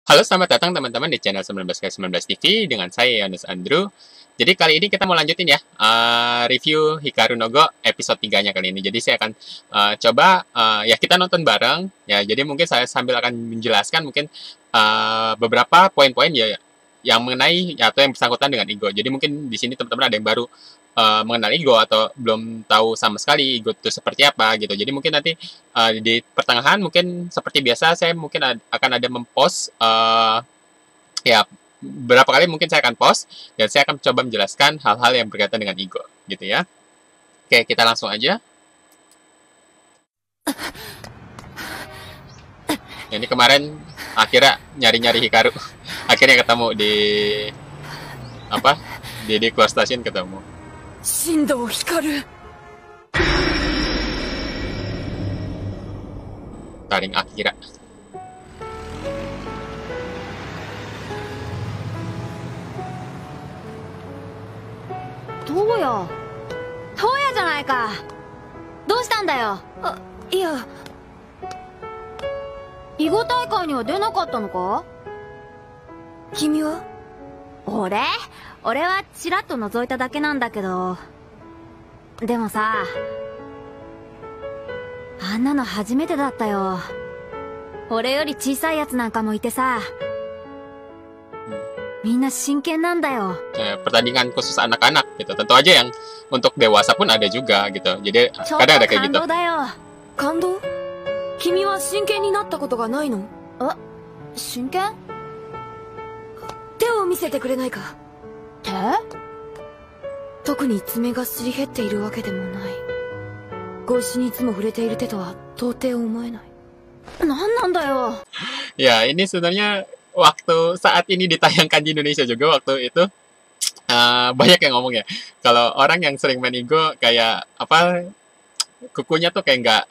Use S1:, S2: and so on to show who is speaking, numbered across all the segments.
S1: Halo, selamat datang teman-teman di channel 19x19 TV dengan saya Yonus Andrew. Jadi kali ini kita mau lanjutin ya review Hikaru no Go episode 3-nya kali ini. Jadi saya akan coba ya kita nonton bareng ya. Jadi mungkin saya sambil akan menjelaskan mungkin beberapa poin-poin ya yang mengenai atau yang bersangkutan dengan Igo. Jadi mungkin di sini teman-teman ada yang baru mengenal Igo atau belum tahu sama sekali Igo itu seperti apa gitu. Jadi mungkin nanti di pertengahan mungkin seperti biasa saya mungkin akan ada mempost ya berapa kali mungkin saya akan post dan saya akan coba menjelaskan hal-hal yang berkaitan dengan Igo gitu ya. Oke, kita langsung aja. Ini kemarin akhirnya nyari-nyari Hikaru. Akhirnya ketemu di apa? Di keluar stasiun ketemu.
S2: Shindo Hikaru.
S1: Paling Akira.
S3: トウヤじゃないか。どうしたんだよ。
S2: いや、
S3: 囲碁大会には出なかったのか？
S2: 君は？
S3: 俺はチラッと覗いただけなんだけど。でもさ、あんなの初めてだったよ。俺より小さいやつなんかもいてさ、みんな真剣なんだよ。
S1: Pertandingan khusus anak-anak gitu. Tentu aja yang untuk dewasa pun ada juga gitu. Jadi
S3: ちょっ
S1: kadang ada
S3: と
S1: kayak
S3: 感
S1: gitu.
S3: 動だよ。
S2: 感動？君は真剣になったことがないの？
S3: 真剣？
S2: 手を見せてくれないか？
S3: 手？
S2: 特に爪がすり減っているわけでもない。ご一緒にいつも触れている手とは到底思えない。
S3: なんなんだよ。
S1: Ya, ini sebenarnya waktu saat ini ditayangkan di Indonesia juga waktu itu banyak yang ngomong ya. Kalau orang yang sering main Igo kayak apa kukunya tuh kayak nggak.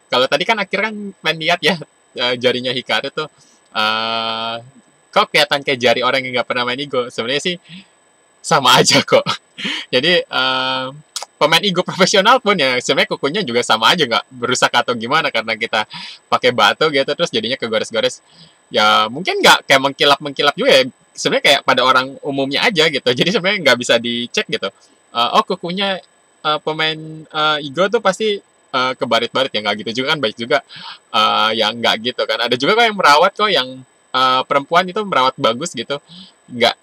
S1: Kalau tadi kan akhirnya kan main lihat ya jarinya Hikaru tuh kok kelihatan kayak jari orang yang nggak pernah main Igo. Sebenarnya sih sama aja kok. Jadi pemain Igo profesional pun ya sebenarnya kukunya juga sama aja nggak berusak atau gimana karena kita pakai batu gitu terus jadinya kegores-gores. Ya mungkin nggak kayak mengkilap juga ya. Sebenarnya kayak pada orang umumnya aja gitu. Jadi sebenarnya nggak bisa dicek gitu. Oh kukunya pemain Igo tuh pasti kebarit-barit ya nggak gitu juga kan baik juga yang nggak gitu kan. Ada juga kok yang merawat kok yang perempuan itu merawat bagus gitu. Nggak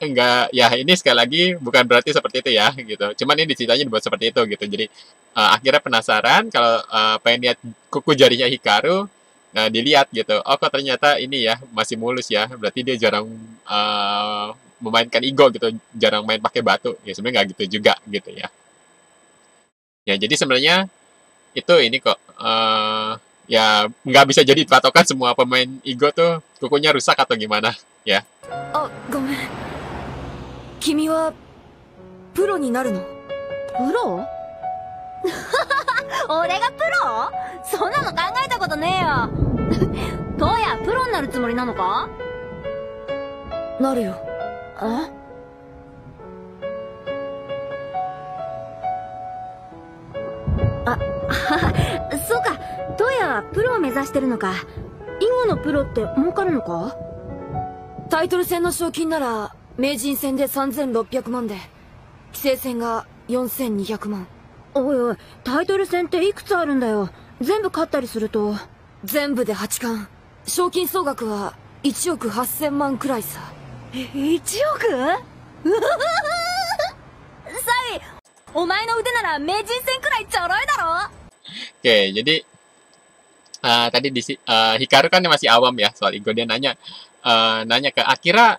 S1: ya ini sekali lagi bukan berarti seperti itu ya gitu. Cuman ini ceritanya dibuat seperti itu gitu. Jadi akhirnya penasaran kalau pengen lihat kuku jarinya Hikaru. Nah, dilihat gitu. Oh, kok ternyata ini ya masih mulus ya. Berarti dia jarang memainkan Igo gitu, jarang main pakai batu. Ya sebenarnya nggak gitu juga gitu ya. Ya, jadi sebenarnya itu ini kok ya nggak bisa jadi patokan semua pemain Igo tuh kukunya rusak atau gimana ya.
S2: ごめん。君はプロになるの？
S3: プロ？俺がプロ？そんなの考えたことねえよ。トウヤプロになるつもりなのか？
S2: なるよ。
S3: そうか、トウヤはプロを目指してるのか。囲碁のプロって儲かるのか？
S2: タイトル戦の賞金なら名人戦で3600万で棋聖戦が4200万。
S3: おいおい、タイトル戦っていくつあるんだよ。全部勝ったりすると。
S2: 全部で8冠。賞金総額は1億8000万くらいさ。
S3: 1億？うふふふサイ、お前の腕なら名人戦くらいちょろいだろ。
S1: Oke, jadi tadi Hikaru kan masih awam ya soal Igo. Dia nanya ke Akira,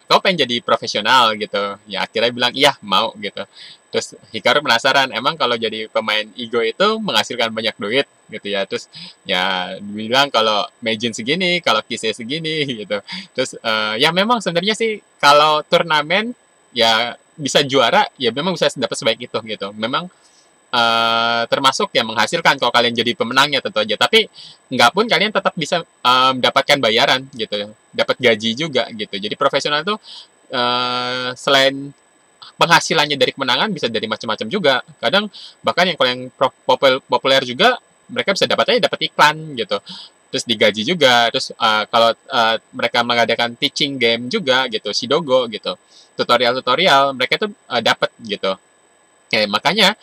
S1: kau pengen jadi profesional gitu. Ya Akira bilang iya mau gitu. Terus Hikaru penasaran, emang kalau jadi pemain Igo itu menghasilkan banyak duit gitu ya. Terus ya bilang kalau Meijin segini, kalau Kisei segini gitu. Terus ya memang sebenarnya sih kalau turnamen ya bisa juara ya memang bisa dapat sebaik itu gitu. Memang termasuk yang menghasilkan kalau kalian jadi pemenangnya tentu aja. Tapi nggak pun kalian tetap bisa mendapatkan bayaran gitu, dapat gaji juga gitu. Jadi profesional itu selain penghasilannya dari kemenangan bisa dari macam-macam juga. Kadang bahkan yang kalau yang populer juga mereka bisa dapat iklan gitu. terus digaji juga, terus kalau mereka mengadakan teaching game juga gitu, Shidogo gitu, tutorial-tutorial mereka itu dapat gitu. Makanya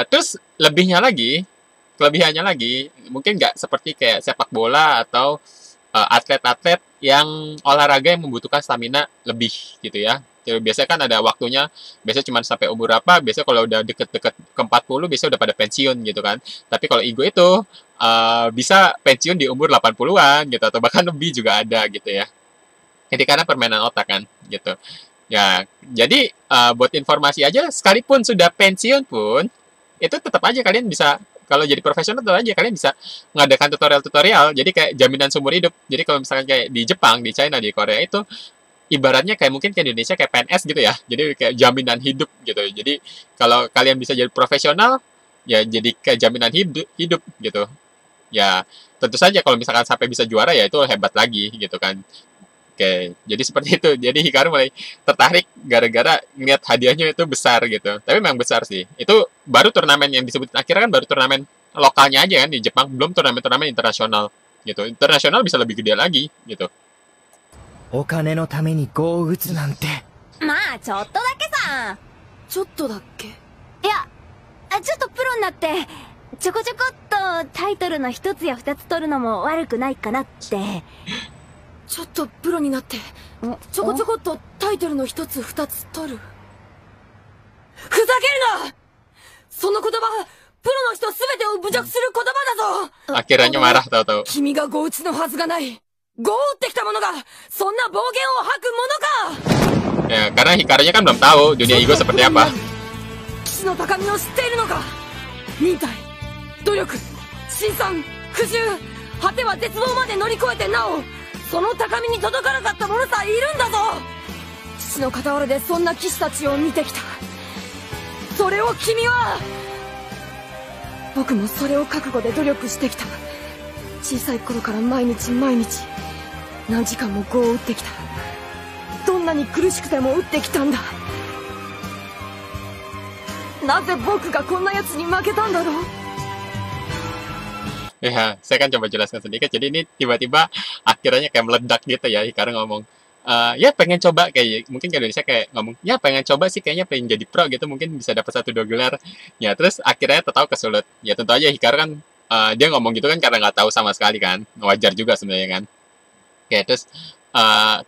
S1: terus kelebihannya lagi mungkin nggak seperti kayak sepak bola atau atlet-atlet yang olahraga yang membutuhkan stamina lebih gitu ya. Jadi biasanya kan ada waktunya, biasanya cuma sampai umur apa, biasanya kalau udah deket-deket ke 40, biasanya udah pada pensiun gitu kan. Tapi kalau Igo itu bisa pensiun di umur 80-an gitu, atau bahkan lebih juga ada gitu ya. Jadi karena permainan otak kan gitu. Ya, jadi buat informasi aja, sekalipun sudah pensiun pun, itu tetap aja kalian bisa, kalau jadi profesional tetap aja kalian bisa mengadakan tutorial-tutorial, jadi kayak jaminan seumur hidup. Jadi kalau misalkan kayak di Jepang, di China, di Korea itu, ibaratnya kayak mungkin ke Indonesia kayak PNS gitu ya, jadi kayak jaminan hidup gitu. Jadi kalau kalian bisa jadi profesional, ya jadi kayak jaminan hidup gitu. Ya tentu saja kalau misalkan sampai bisa juara ya itu hebat lagi gitu kan. Oke, jadi seperti itu. Jadi Hikaru mulai tertarik gara-gara ngeliat hadiahnya itu besar gitu. Tapi memang besar sih. Itu baru turnamen yang disebut akhirnya kan baru turnamen lokalnya aja kan di Jepang, belum turnamen-turnamen internasional gitu. Internasional bisa lebih gede lagi gitu.
S4: お金のために碁を打つなんて。
S3: まあちょっとだけさ。
S2: ちょっとだっけ。
S3: いやちょっとプロになってちょこちょこっとタイトルの一つや二つ取るのも悪くないかなって。
S2: ちょっとプロになってちょこちょこっとタイトルの一つ二つ取る。ふざけるな。その言葉プロの人すべてを侮辱する言葉だぞ。
S1: Akhirnya marah tahu-tahu.
S2: 君が碁打ちのはずがない。碁を打ってきた者がそんな暴言を吐くものか。
S1: Ya, karena Hikarunya kan belum tahu dunia Igo seperti apa.
S2: 騎士の高みを知っているのか。忍耐、努力、辛酸、苦渋、果ては絶望まで乗り越えてなおその高みに届かなかった者さえいるんだぞ。父の傍らでそんな騎士たちを見てきた。それを君は。僕もそれを覚悟で努力してきた。小さい頃から毎日何時間も碁を打ってきた。どんなに苦しくても打ってきたんだ。なぜ僕がこんな奴に負けたんだろう。
S1: Ya, saya kan coba jelaskan sedikit. Jadi ini tiba-tiba akhirnya kayak meledak gitu ya. Hikaru ngomong, ya pengen coba kayak mungkin ke Indonesia kayak ngomong, ya pengen coba sih kayaknya pengen jadi pro gitu, mungkin bisa dapat 1-2 gelar. Ya terus akhirnya tahu kesulit. Ya tentu aja Hikaru kan dia ngomong gitu kan karena nggak tahu sama sekali kan. Wajar juga sebenarnya kan. Oke, terus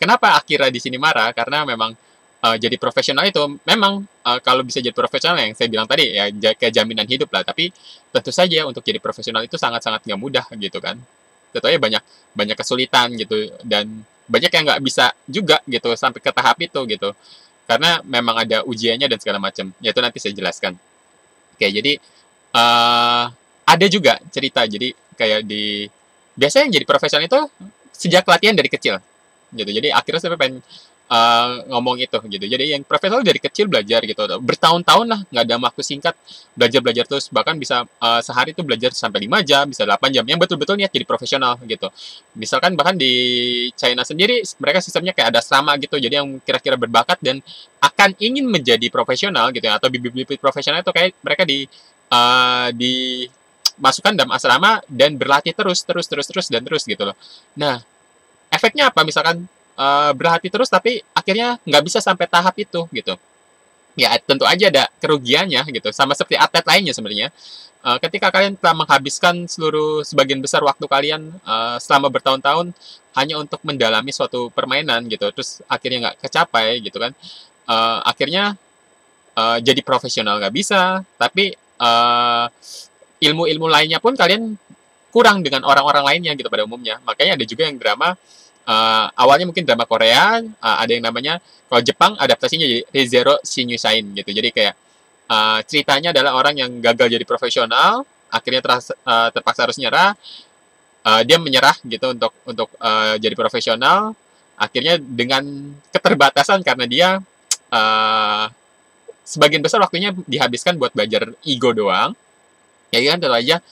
S1: kenapa Akira di sini marah? Karena memang jadi profesional itu memang kalau bisa jadi profesional yang saya bilang tadi ya kayak jaminan hidup lah. Tapi tentu saja untuk jadi profesional itu sangat-sangat nggak mudah gitu kan. Tentunya banyak kesulitan gitu dan banyak yang nggak bisa juga gitu sampai ke tahap itu gitu. Karena memang ada ujiannya dan segala macam. Ya itu nanti saya jelaskan. Oke, jadi ada juga cerita jadi kayak biasanya yang jadi profesional itu sejak latihan dari kecil gitu. Jadi akhirnya saya pengen ngomong itu gitu. Jadi yang profesional dari kecil belajar gitu, bertahun-tahun lah, nggak ada waktu singkat, belajar terus, bahkan bisa sehari itu belajar sampai 5 jam, bisa 8 jam, yang betul-betul niat jadi profesional gitu. Misalkan bahkan di China sendiri mereka sistemnya kayak ada asrama gitu, jadi yang kira-kira berbakat dan akan ingin menjadi profesional gitu ya, atau bibit-bibit profesional itu kayak mereka dimasukkan dalam asrama dan berlatih terus gitu loh. Nah, efeknya apa? Misalkan berlatih terus tapi akhirnya nggak bisa sampai tahap itu gitu. Ya tentu aja ada kerugiannya gitu. Sama seperti atlet lainnya sebenarnya. Ketika kalian telah menghabiskan sebagian besar waktu kalian selama bertahun-tahun hanya untuk mendalami suatu permainan gitu, terus akhirnya nggak kecapai gitu kan. Akhirnya jadi profesional nggak bisa, tapi ilmu-ilmu lainnya pun kalian kurang dengan orang-orang lainnya gitu pada umumnya. Makanya ada juga yang drama. Awalnya mungkin drama Korea, ada yang namanya, kalau Jepang adaptasinya jadi ReZero Shinyusain gitu. Jadi kayak ceritanya adalah orang yang gagal jadi profesional, akhirnya terpaksa harus nyerah. Dia menyerah gitu untuk jadi profesional. Akhirnya dengan keterbatasan karena dia sebagian besar waktunya dihabiskan buat belajar Igo doang. Ya kan tentu aja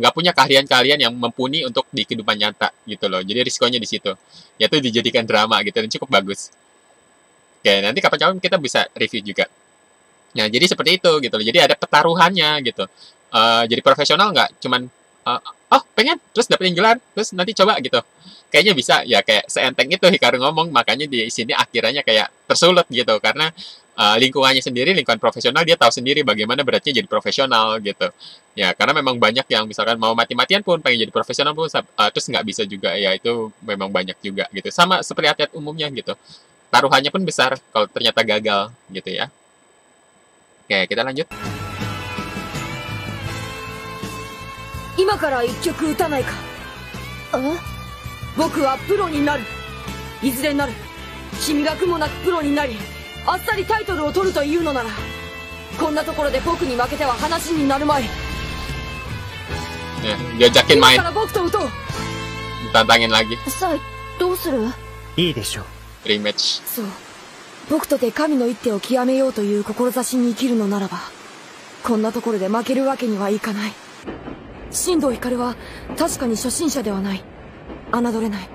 S1: nggak punya keahlian-keahlian yang mumpuni untuk di kehidupan nyata gitu loh. Jadi risikonya di situ. Yaitu dijadikan drama gitu dan cukup bagus. Oke, nanti kapan-kapan kita bisa review juga. Nah, jadi seperti itu gitu loh. Jadi ada pertaruhannya gitu. Jadi profesional nggak cuman pengen terus dapetin gelar terus nanti coba gitu, kayaknya bisa ya, kayak seenteng itu Hikaru ngomong. Makanya di sini akhirnya kayak tersulut gitu, karena lingkungannya sendiri, lingkungan profesional, dia tahu sendiri bagaimana beratnya jadi profesional gitu ya. Karena memang banyak yang misalkan mau mati-matian pun pengen jadi profesional pun terus nggak bisa juga ya, itu memang banyak juga gitu, sama seperti atlet umumnya gitu, taruhannya pun besar kalau ternyata gagal gitu ya. Oke, kita lanjut.
S2: 今から一曲歌ないか。僕はプロになる。いずれなる。君が苦もなくプロになり、あっさりタイトルを取るというのなら、こんなところで僕に負けては話になるまい。
S1: Diajakin
S2: 今
S1: main,
S2: から僕と歌おう。
S1: ditantangin lagi
S3: さい、どうする？
S4: いいでしょう。
S1: rematch.
S2: そう。僕とて神の一手を極めようという志に生きるのならば、こんなところで負けるわけにはいかない。新藤光は確かに初心者ではない。侮れない。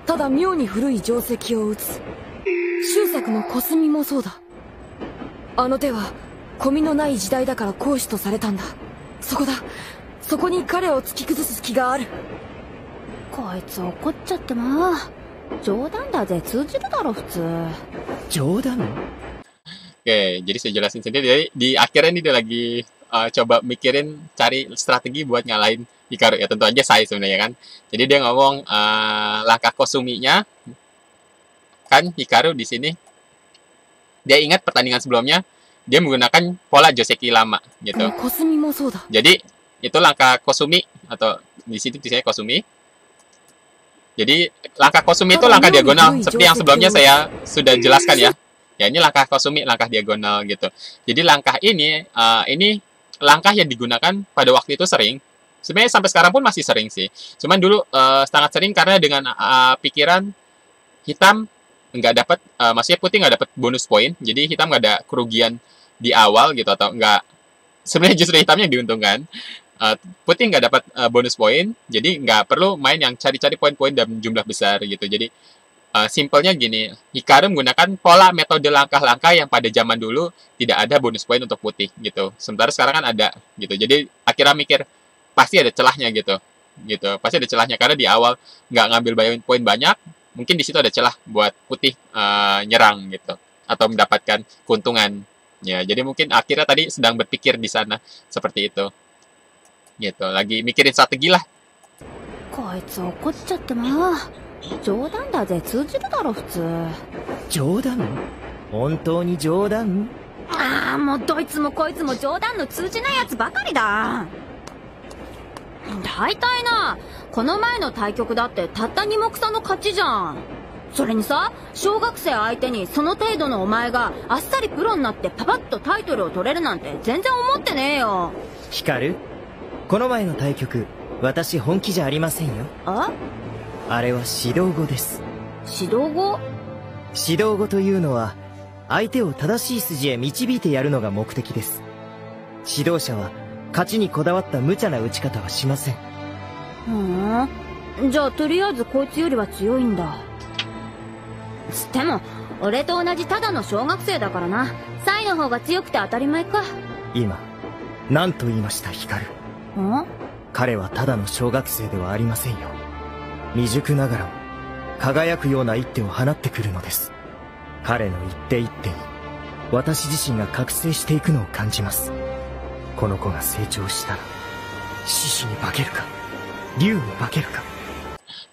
S2: ただ妙に古い定石を打つ。周作の小墨もそうだ。あの手は込みのない時代だから行使とされたんだ。そこだ。そこに彼を突き崩す気がある。
S3: こいつ怒っちゃってな。冗談だぜ、通じるだろ普通。
S4: 冗談？
S1: Oke, jadi saya jelasin sendiri. Di akhirnya ini dia lagi coba mikirin cari strategi buat ngalahin Hikaru ya, tentu aja saya sebenarnya kan. Jadi dia ngomong langkah Kosuminya kan, Hikaru di sini dia ingat pertandingan sebelumnya dia menggunakan pola Joseki lama gitu.
S2: 小墨もそうだ。
S1: Jadi itu langkah Kosumi, atau di situ tulisannya Kosumi. Jadi langkah Kosumi itu langkah diagonal seperti yang sebelumnya saya sudah jelaskan ya. Ya, ini langkah Kosumi, langkah diagonal gitu. Jadi langkah ini langkah yang digunakan pada waktu itu sering. Sebenarnya sampai sekarang pun masih sering sih. Cuman dulu sangat sering karena dengan pikiran hitam nggak dapat, maksudnya putih nggak dapat bonus poin. Jadi hitam nggak ada kerugian di awal gitu, atau nggak. Sebenarnya justru hitamnya yang diuntungkan. Putih nggak dapat bonus poin, jadi nggak perlu main yang cari-cari poin-poin dalam jumlah besar gitu. Jadi simpelnya gini, Hikaru menggunakan pola metode langkah-langkah yang pada zaman dulu tidak ada bonus poin untuk putih gitu. Sementara sekarang kan ada gitu. Jadi akhirnya mikir pasti ada celahnya gitu. Pasti ada celahnya karena di awal nggak ngambil poin banyak, mungkin di situ ada celah buat putih nyerang gitu atau mendapatkan keuntungan. Ya, jadi mungkin akhirnya tadi sedang berpikir di sana seperti itu. Gitu, lagi mikirin strategi lah.
S3: こいつ怒っちゃってな。冗談だぜ、通じるだろ普通。
S4: 冗談？本当に冗談？
S3: ああ、もうどいつもこいつも冗談の通じないやつばかりだ。大体な、この前の対局だってたった2目差の勝ちじゃん。それにさ、小学生相手にその程度のお前があっさりプロになってパパッとタイトルを取れるなんて全然思ってねえよ。
S4: 光？この前の対局、私本気じゃありませんよ。あれは指導語です。
S3: 指導語？
S4: 指導語というのは、相手を正しい筋へ導いてやるのが目的です。指導者は、勝ちにこだわった無茶な打ち方はしません。
S3: じゃあとりあえずこいつよりは強いんだ。つっても、俺と同じただの小学生だからな。サイの方が強くて当たり前か。
S4: 今、何と言いました、光？彼はただの小学生ではありませんよ。未熟ながらも輝くような一手を放ってくるのです。彼の一手一手に私自身が覚醒していくのを感じます。この子が成長したら獅子に化けるか竜に化けるか。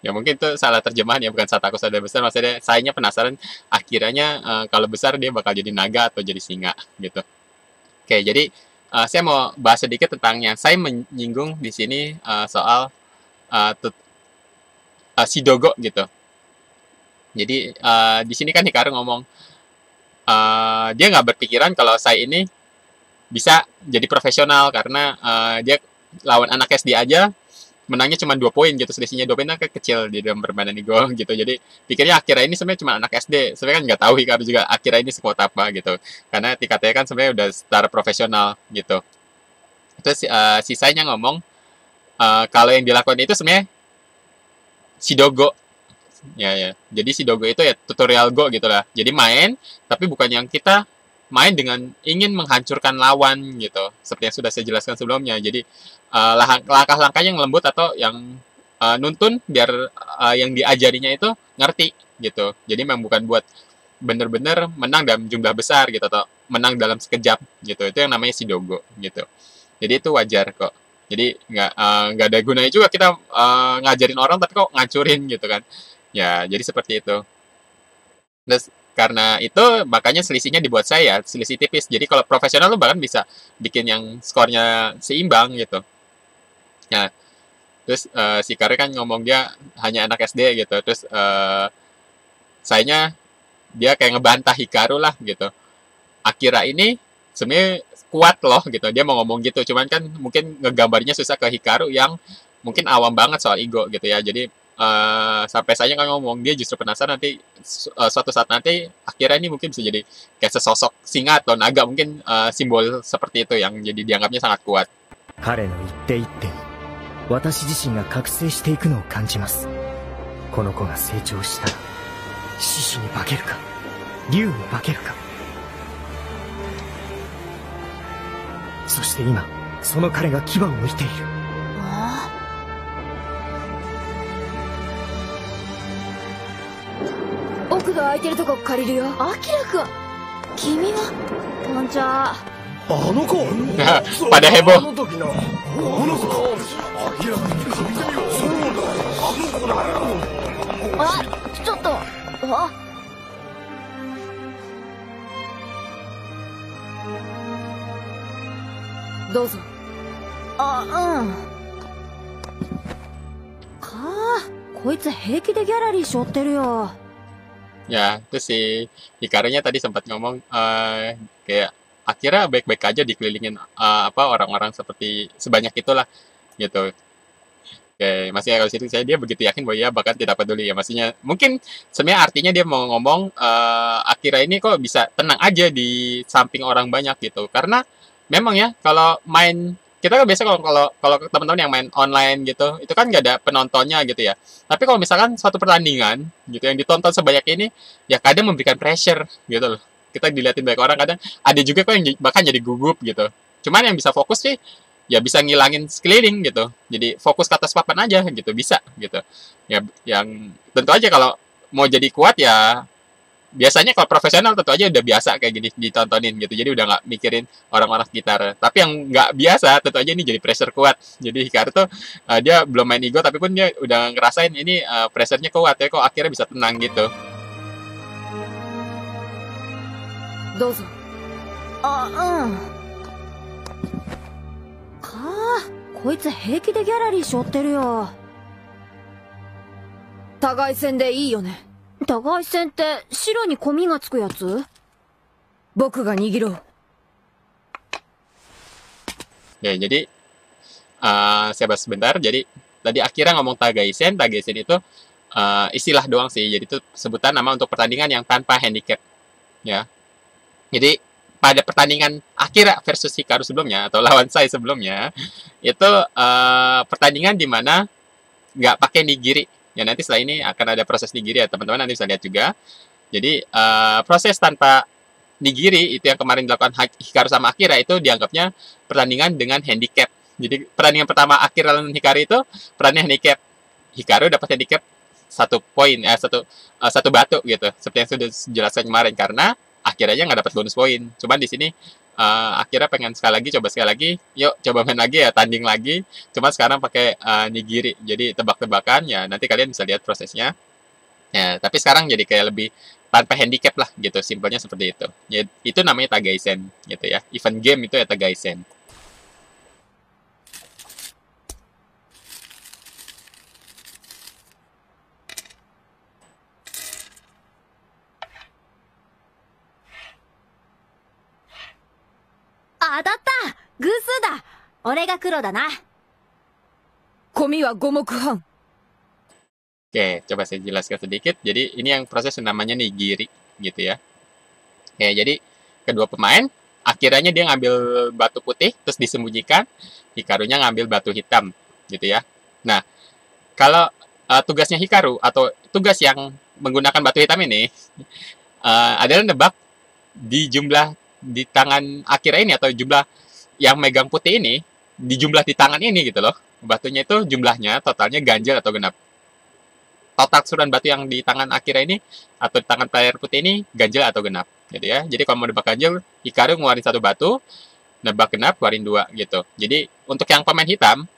S1: Ya mungkin itu salah terjemahan ya, bukan Sataku Sadar Besar. Maksudnya sayanya penasaran akhirnya kalau besar dia bakal jadi naga atau jadi singa gitu. Oke, jadi saya mau bahas sedikit tentang yang saya menyinggung di sini soal Shidogo gitu. Jadi di sini kan Hikaru ngomong dia nggak berpikiran kalau saya ini bisa jadi profesional karena dia lawan anak SD aja menangnya cuma 2 poin gitu, selisihnya 2 poin kan kecil di dalam permainan Igo gitu. Jadi pikirnya Akira ini sebenarnya cuma anak SD, sebenarnya kan nggak tahu Hikaru juga Akira ini sekuat apa gitu, karena tingkatnya kan sebenarnya udah setara profesional gitu. Terus sisanya ngomong kalau yang dilakukan itu sebenarnya Shidogo ya. Jadi Shidogo itu ya tutorial Go gitu lah, jadi main tapi bukan yang kita main dengan ingin menghancurkan lawan gitu, seperti yang sudah saya jelaskan sebelumnya. Jadi langkah-langkahnya yang lembut atau yang nuntun biar yang diajarinya itu ngerti gitu. Jadi memang bukan buat bener-bener menang dalam jumlah besar gitu atau menang dalam sekejap gitu. Itu yang namanya Shidogo gitu. Jadi itu wajar kok. Jadi nggak ada gunanya juga kita ngajarin orang tapi kok ngancurin gitu kan. Ya, jadi seperti itu. Terus karena itu makanya selisihnya dibuat saya, selisih tipis. Jadi kalau profesional lu bahkan bisa bikin yang skornya seimbang gitu. Nah, terus si Kare kan ngomong dia hanya anak SD gitu. Terus sayanya dia kayak ngebantah Hikaru lah gitu. Akira ini sebenarnya kuat loh gitu. Dia mau ngomong gitu, cuman kan mungkin ngegambarnya susah ke Hikaru yang mungkin awam banget soal ego gitu ya. Jadi sampai saya kan ngomong dia justru penasaran nanti suatu saat nanti Akira ini mungkin bisa jadi kayak sesosok singa atau naga, mungkin simbol seperti itu yang jadi dianggapnya sangat kuat.
S4: 彼の一手一手に私自身が覚醒していくのを感じます。この子が成長したら獅子に化けるか竜に化けるか、そして今その彼が牙を向いている。
S2: 奥が空いてるとこ借りるよ。アキラくん、君は。
S3: こんちは。
S5: あの子
S1: Pada heboh.
S5: あの時のものすごい明らかに借りてみよう。そうだよ、あの子だよ。
S3: あ、ちょっと。あ、
S2: どうぞ。
S3: あ、うん。かあ、こいつ平気でギャラリー背負ってるよ。
S1: Ya, terus si Hikarunya tadi sempat ngomong kayak Akira baik-baik aja dikelilingin orang-orang seperti sebanyak itulah gitu. Oke, masih kalau situ dia begitu yakin bahwa ya bahkan tidak peduli ya. Maksudnya mungkin sebenarnya artinya dia mau ngomong Akira ini kok bisa tenang aja di samping orang banyak gitu. Karena memang ya kalau main kita kan biasa kalau teman-teman yang main online gitu, itu kan nggak ada penontonnya gitu ya. Tapi kalau misalkan suatu pertandingan gitu yang ditonton sebanyak ini, ya kadang memberikan pressure gitu loh. Kita dilihatin banyak orang, kadang ada juga kok yang bahkan jadi gugup gitu. Cuman yang bisa fokus sih, ya bisa ngilangin sekeliling gitu. Jadi fokus ke atas papan aja gitu, bisa gitu. Ya yang tentu aja kalau mau jadi kuat ya biasanya kalau profesional tentu aja udah biasa kayak gini ditontonin gitu, jadi udah nggak mikirin orang-orang sekitar. Tapi yang nggak biasa tentu aja ini jadi pressure kuat. Jadi Hikaru tuh dia belum main ego tapi pun dia udah ngerasain ini pressure-nya kuat ya, kok akhirnya bisa tenang gitu.
S2: どうぞ。
S3: あ、うん。かあ、こいつ平気でギャラリー背負ってるよ。
S2: 互い戦でいいよね。
S3: 互い戦って白に込みがつくやつ？
S2: 僕が握ろう。
S1: Ya, jadi saya bahas sebentar. Jadi tadi Akira ngomong Tagaisen. Tagaisen itu istilah doang sih. Jadi itu sebutan nama untuk pertandingan yang tanpa handicap. Ya. Jadi pada pertandingan Akira versus Hikaru sebelumnya atau lawan saya sebelumnya itu pertandingan di mana nggak pakai nigiri. Ya nanti setelah ini akan ada proses nigiri ya teman-teman, nanti bisa lihat juga. Jadi proses tanpa nigiri itu yang kemarin dilakukan Hikaru sama Akira itu dianggapnya pertandingan dengan handicap. Jadi pertandingan pertama Akira lawan Hikaru itu pertandingan handicap. Hikaru dapat handicap 1 poin, satu batu gitu. Seperti yang sudah dijelaskan kemarin, karena Akiranya nggak dapat bonus poin. Cuman di sini Akira pengen sekali lagi, yuk coba main lagi ya, tanding lagi. Cuma sekarang pakai nigiri. Jadi tebak-tebakan ya, nanti kalian bisa lihat prosesnya. Ya, tapi sekarang jadi kayak lebih tanpa handicap lah gitu, simpelnya seperti itu. Ya, itu namanya Tagaisen gitu ya. Event game itu ya Tagaisen.
S3: 当たった！偶数だ！俺が黒だな。
S2: 込みは5目半。
S1: Oke, coba saya jelaskan sedikit. Jadi ini yang proses yang namanya nigiri gitu ya. Oke, jadi kedua pemain, akhirnya dia ngambil batu putih terus disembunyikan, Hikarunya ngambil batu hitam gitu ya. Nah, kalau tugasnya Hikaru atau tugas yang menggunakan batu hitam ini adalah nebak di jumlah di tangan Akira ini atau jumlah yang megang putih ini dijumlah di tangan ini gitu loh. Batunya itu jumlahnya totalnya ganjil atau genap. Total keseluruhan batu yang di tangan Akira ini atau di tangan player putih ini ganjil atau genap gitu ya. Jadi kalau mau nebak ganjil, Hikaru ngeluarin 1 batu, nebak genap keluarin 2 gitu. Jadi untuk yang pemain hitam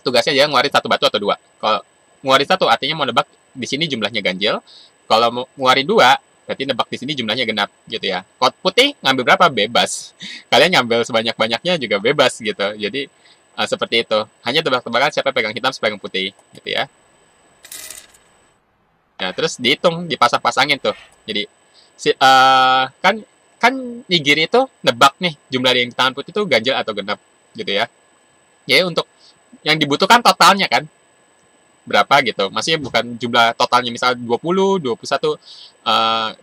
S1: tugasnya aja ngeluarin 1 batu atau 2. Kalau ngeluarin 1 artinya mau nebak di sini jumlahnya ganjil. Kalau mau ngeluarin 2 berarti nebak di sini jumlahnya genap gitu ya. Kalau putih ngambil berapa bebas. Kalian ngambil sebanyak-banyaknya juga bebas gitu. Jadi seperti itu. Hanya tebak-tebakan siapa pegang hitam, siapa pegang putih gitu ya. Nah, terus dihitung, dipasang-pasangin tuh. Jadi kan Nigiri itu nebak nih jumlah yang di tangan putih itu ganjil atau genap gitu ya. Jadi untuk yang dibutuhkan totalnya kan berapa gitu. Maksudnya bukan jumlah totalnya misalnya 20, 21.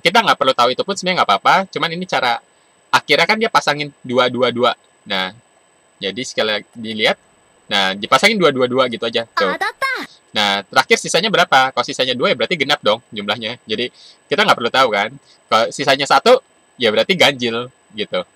S1: Kita nggak perlu tahu itu pun sebenarnya nggak apa-apa. Cuman ini cara akhirnya kan dia pasangin 2, 2, 2. Nah, jadi sekali lagi dilihat. Nah, dipasangin 2, 2, 2 gitu aja. Tuh. Nah, terakhir sisanya berapa? Kalau sisanya 2 ya berarti genap dong jumlahnya. Jadi kita nggak perlu tahu kan. Kalau sisanya 1 ya berarti ganjil gitu.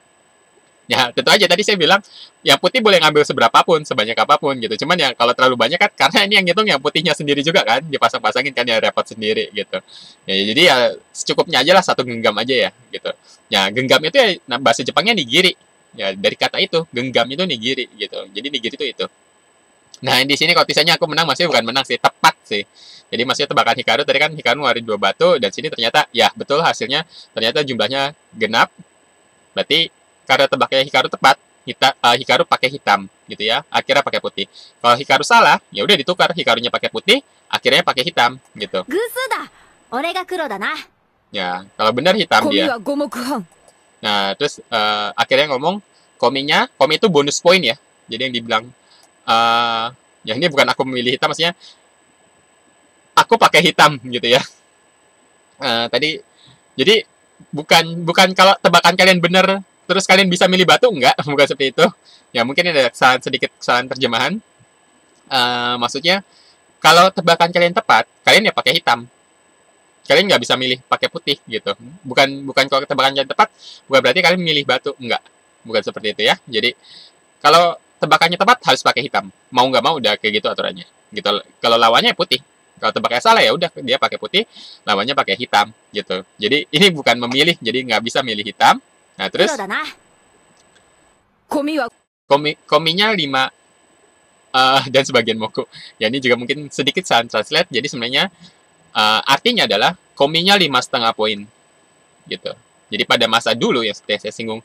S1: Ya, tentu aja tadi saya bilang yang putih boleh ngambil seberapapun, sebanyak apapun gitu. Cuman ya kalau terlalu banyak kan karena ini yang ngitung yang putihnya sendiri juga kan, dipasang-pasangin kan ya repot sendiri gitu. Ya, jadi ya secukupnya aja lah 1 genggam aja ya gitu. Ya, genggam itu ya bahasa Jepangnya nigiri. Ya, dari kata itu, genggam itu nigiri gitu. Jadi nigiri itu. Nah, di sini kalau sisanya aku menang, masih bukan menang sih, tepat sih. Jadi masih tebakan Hikaru, tadi kan Hikaru ngeluarin 2 batu, dan sini ternyata, ya betul hasilnya, ternyata jumlahnya genap. Berarti, karena tebaknya Hikaru tepat, Hikaru pakai hitam, gitu ya. Akhirnya pakai putih. Kalau Hikaru salah, ya udah ditukar, Hikarunya pakai putih, akhirnya pakai hitam, gitu. Ya, kalau benar hitam dia. Nah, terus akhirnya ngomong, Komi itu bonus poin ya. Jadi yang dibilang, ya ini bukan aku memilih hitam, maksudnya aku pakai hitam gitu ya. Tadi jadi bukan kalau tebakan kalian bener terus kalian bisa milih batu, enggak, bukan seperti itu. Ya mungkin ada sedikit kesalahan terjemahan. Maksudnya kalau tebakan kalian tepat, kalian ya pakai hitam. Kalian nggak bisa milih pakai putih gitu. Bukan kalau tebakan kalian tepat, bukan berarti kalian milih batu, enggak. Bukan seperti itu ya. Jadi kalau tebakannya tepat harus pakai hitam. Mau nggak mau udah kayak gitu aturannya. Gitu. Kalau lawannya putih. Kalau tebakannya salah ya udah dia pakai putih, lawannya pakai hitam gitu. Jadi ini bukan memilih, jadi nggak bisa milih hitam. Nah terus kominya 5 dan sebagian moku. Ya ini juga mungkin sedikit salah translate. Jadi sebenarnya artinya adalah kominya 5,5 poin gitu. Jadi pada masa dulu yang seperti saya singgung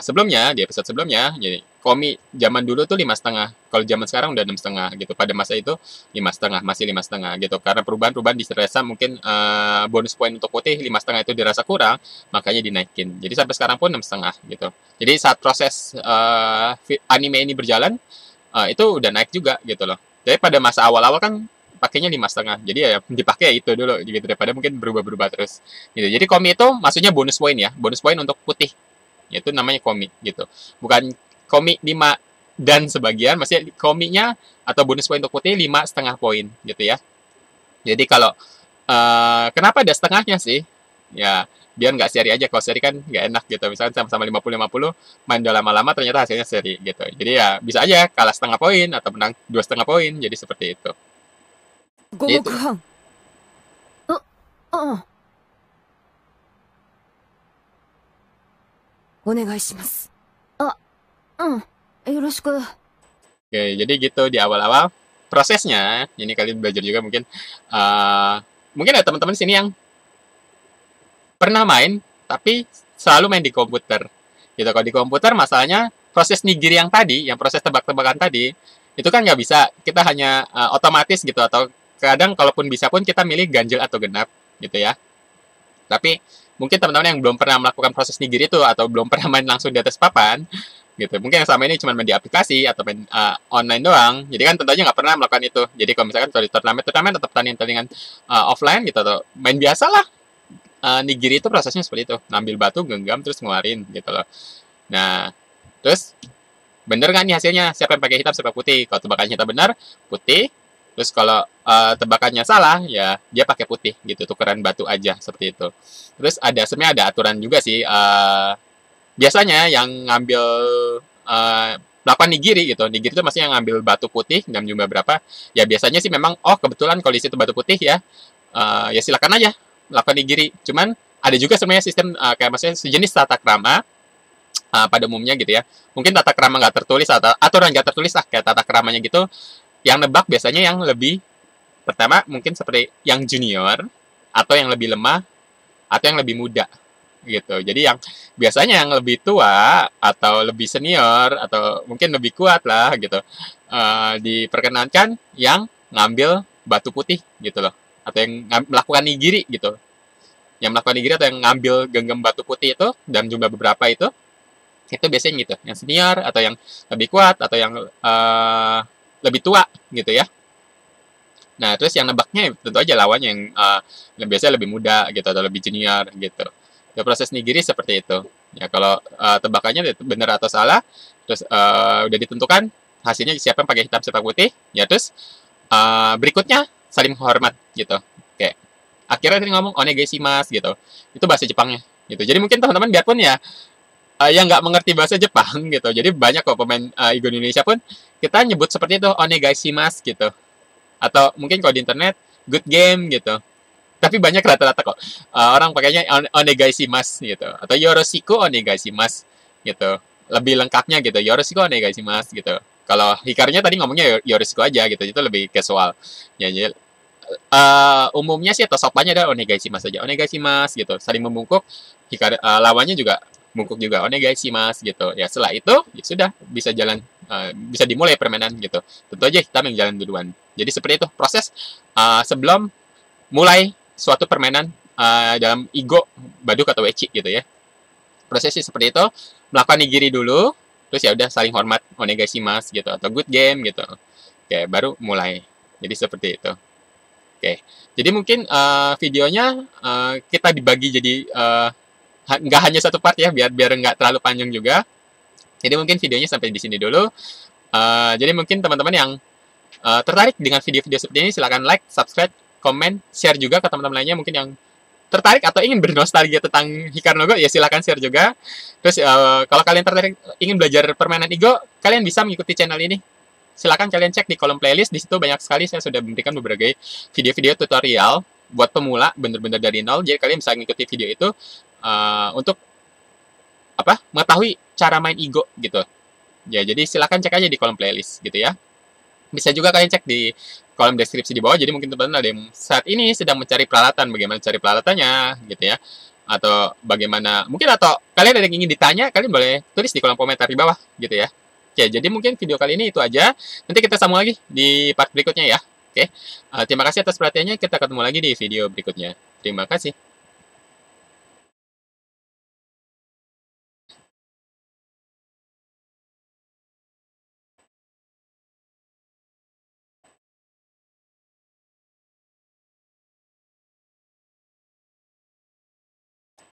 S1: sebelumnya, di episode sebelumnya, jadi komi zaman dulu tuh 5,5. Kalau zaman sekarang udah 6,5 gitu. Pada masa itu 5,5, masih 5,5 gitu. Karena perubahan dirasa mungkin bonus poin untuk putih 5,5 itu dirasa kurang, makanya dinaikin. Jadi sampai sekarang pun 6,5 gitu. Jadi saat proses anime ini berjalan, itu udah naik juga gitu loh. Jadi pada masa awal-awal kan pakainya 5,5. Jadi ya dipakai itu dulu gitu daripada mungkin berubah-berubah terus. Gitu. Jadi komi itu maksudnya bonus poin ya. Bonus poin untuk putih. Itu namanya komi gitu. Bukan komi 5 dan sebagian, maksudnya kominya atau bonus poin untuk putih 5,5 poin gitu ya. Jadi kalau kenapa ada setengahnya sih? Ya biar nggak seri aja. Kalau seri kan nggak enak gitu. Misalnya sama-sama 50-50 main udah lama-lama ternyata hasilnya seri gitu. Jadi ya bisa aja kalah setengah poin atau menang 2,5 poin. Jadi seperti itu.
S2: 五目半。お願いします。
S3: よろしく。
S1: Oke, jadi gitu di awal-awal prosesnya. Ini kalian belajar juga mungkin. Mungkin ada teman-teman sini yang pernah main, tapi selalu main di komputer. Gitu. Kalau di komputer masalahnya proses nigiri yang tadi, yang proses tebak-tebakan tadi, itu kan nggak bisa. Kita hanya otomatis gitu atau kadang kalaupun bisa pun kita milih ganjil atau genap gitu ya. Tapi mungkin teman-teman yang belum pernah melakukan proses nigiri itu atau belum pernah main langsung di atas papan gitu. Mungkin yang selama ini cuma main di aplikasi atau main online doang. Jadi kan tentu aja nggak pernah melakukan itu. Jadi kalau misalkan kalau di turnamen atau pertandingan offline gitu atau main biasa lah. Nigiri itu prosesnya seperti itu. Ngambil batu, genggam, terus ngeluarin gitu loh. Nah, terus bener kan nih hasilnya? Siapa yang pakai hitam, siapa putih? Kalau tebakannya hitam benar, putih. Terus kalau tebakannya salah, ya dia pakai putih gitu, tukeran batu aja seperti itu. Terus sebenarnya ada aturan juga sih. biasanya yang ngambil melakukan nigiri gitu. Nigiri itu maksudnya yang ngambil batu putih dalam jumlah berapa. Ya biasanya sih memang, oh kebetulan kalau di situ batu putih ya, ya silakan aja lakukan nigiri. Cuman ada juga sebenarnya sistem kayak maksudnya sejenis tata krama pada umumnya gitu ya. Mungkin tata krama nggak tertulis atau aturan nggak tertulis lah kayak tata kramanya gitu. Yang nebak biasanya yang lebih pertama mungkin seperti yang junior atau yang lebih lemah atau yang lebih muda gitu. Jadi yang biasanya yang lebih tua atau lebih senior atau mungkin lebih kuat lah gitu, diperkenankan yang ngambil batu putih gitu loh, atau yang melakukan nigiri gitu. Yang melakukan nigiri atau yang ngambil genggam batu putih itu dalam jumlah beberapa itu biasanya gitu, yang senior atau yang lebih kuat atau yang lebih tua gitu ya. Nah terus yang nebaknya tentu aja lawannya yang biasanya lebih muda gitu atau lebih junior gitu. Ya, proses nigiri seperti itu. Ya kalau tebakannya benar atau salah, terus udah ditentukan hasilnya siapa yang pakai hitam siapa putih, ya terus berikutnya saling menghormat gitu. Kayak akhirnya tadi ngomong onegaishimasu gitu. Itu bahasa Jepangnya gitu. Jadi mungkin teman-teman biarpun ya yang nggak mengerti bahasa Jepang gitu. Jadi banyak kok pemain Igo Indonesia pun kita nyebut seperti itu onegaishimasu gitu. Atau mungkin kalau di internet good game gitu. Tapi banyak rata-rata kok orang pakainya onegaishimasu gitu atau yoroshiku onegaishimasu gitu. Lebih lengkapnya gitu yoroshiku onegaishimasu gitu. Kalau Hikarunya tadi ngomongnya yoroshiku aja gitu. Itu lebih casual. Ya jadi umumnya sih atau sopannya ada onegaishimasu aja. Onegaishimasu gitu. Saling membungkuk. Lawannya juga bungkuk juga onegaishimasu gitu. Ya setelah itu ya sudah bisa jalan bisa dimulai permainan gitu. Tentu aja kita yang jalan duluan. Jadi seperti itu proses sebelum mulai suatu permainan dalam Igo, Baduk atau Ecchi gitu ya. Prosesnya seperti itu, melakukan nigiri dulu, terus ya udah saling hormat onegaishimasu gitu atau good game gitu. Oke, baru mulai. Jadi seperti itu. Oke. Jadi mungkin videonya kita dibagi jadi nggak hanya satu part ya, biar nggak terlalu panjang juga. Jadi mungkin videonya sampai di sini dulu. Jadi mungkin teman-teman yang tertarik dengan video-video seperti ini silahkan like, subscribe, komen, share juga ke teman-teman lainnya mungkin yang tertarik atau ingin bernostalgia tentang Hikaru no Go ya silahkan share juga. Terus kalau kalian tertarik ingin belajar permainan Igo, kalian bisa mengikuti channel ini. Silahkan kalian cek di kolom playlist, di situ banyak sekali saya sudah memberikan beberapa video-video tutorial buat pemula bener-bener dari nol. Jadi kalian bisa mengikuti video itu untuk mengetahui cara main Igo gitu. Ya jadi silahkan cek aja di kolom playlist gitu ya. Bisa juga kalian cek di kolom deskripsi di bawah. Jadi mungkin teman-teman ada yang saat ini sedang mencari peralatan, bagaimana cari peralatannya gitu ya. Atau bagaimana, mungkin atau kalian ada yang ingin ditanya, kalian boleh tulis di kolom komentar di bawah gitu ya. Oke, jadi mungkin video kali ini itu aja. Nanti kita sambung lagi di part berikutnya ya. Oke, terima kasih atas perhatiannya. Kita ketemu lagi di video berikutnya. Terima kasih.